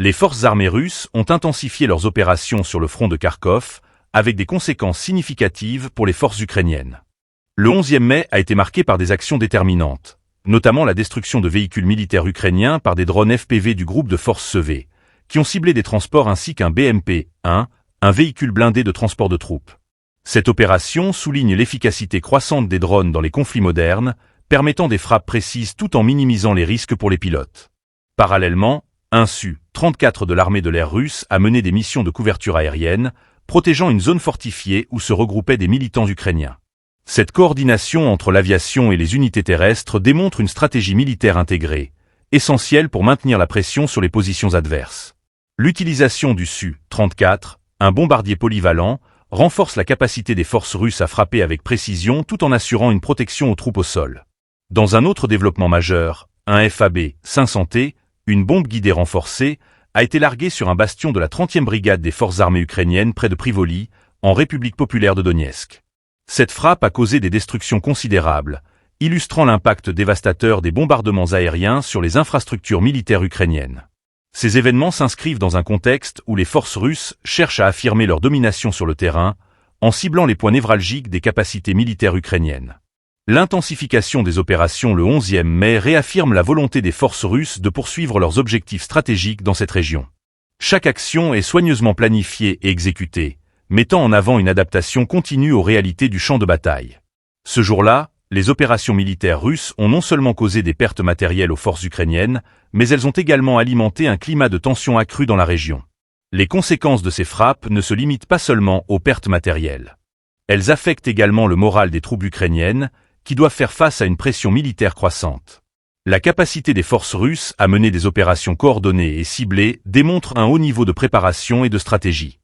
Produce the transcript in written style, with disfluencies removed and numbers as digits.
Les forces armées russes ont intensifié leurs opérations sur le front de Kharkov, avec des conséquences significatives pour les forces ukrainiennes. Le 11e mai a été marqué par des actions déterminantes, notamment la destruction de véhicules militaires ukrainiens par des drones FPV du groupe de forces SV, qui ont ciblé des transports ainsi qu'un BMP-1, un véhicule blindé de transport de troupes. Cette opération souligne l'efficacité croissante des drones dans les conflits modernes, permettant des frappes précises tout en minimisant les risques pour les pilotes. Parallèlement, un Su-34 de l'armée de l'air russe a mené des missions de couverture aérienne, protégeant une zone fortifiée où se regroupaient des militants ukrainiens. Cette coordination entre l'aviation et les unités terrestres démontre une stratégie militaire intégrée, essentielle pour maintenir la pression sur les positions adverses. L'utilisation du Su-34, un bombardier polyvalent, renforce la capacité des forces russes à frapper avec précision tout en assurant une protection aux troupes au sol. Dans un autre développement majeur, un FAB-500T, une bombe guidée renforcée, a été largué sur un bastion de la 30e brigade des forces armées ukrainiennes près de Privoli, en République populaire de Donetsk. Cette frappe a causé des destructions considérables, illustrant l'impact dévastateur des bombardements aériens sur les infrastructures militaires ukrainiennes. Ces événements s'inscrivent dans un contexte où les forces russes cherchent à affirmer leur domination sur le terrain, en ciblant les points névralgiques des capacités militaires ukrainiennes. L'intensification des opérations le 11e mai réaffirme la volonté des forces russes de poursuivre leurs objectifs stratégiques dans cette région. Chaque action est soigneusement planifiée et exécutée, mettant en avant une adaptation continue aux réalités du champ de bataille. Ce jour-là, les opérations militaires russes ont non seulement causé des pertes matérielles aux forces ukrainiennes, mais elles ont également alimenté un climat de tension accru dans la région. Les conséquences de ces frappes ne se limitent pas seulement aux pertes matérielles. Elles affectent également le moral des troupes ukrainiennes, qui doivent faire face à une pression militaire croissante. La capacité des forces russes à mener des opérations coordonnées et ciblées démontre un haut niveau de préparation et de stratégie.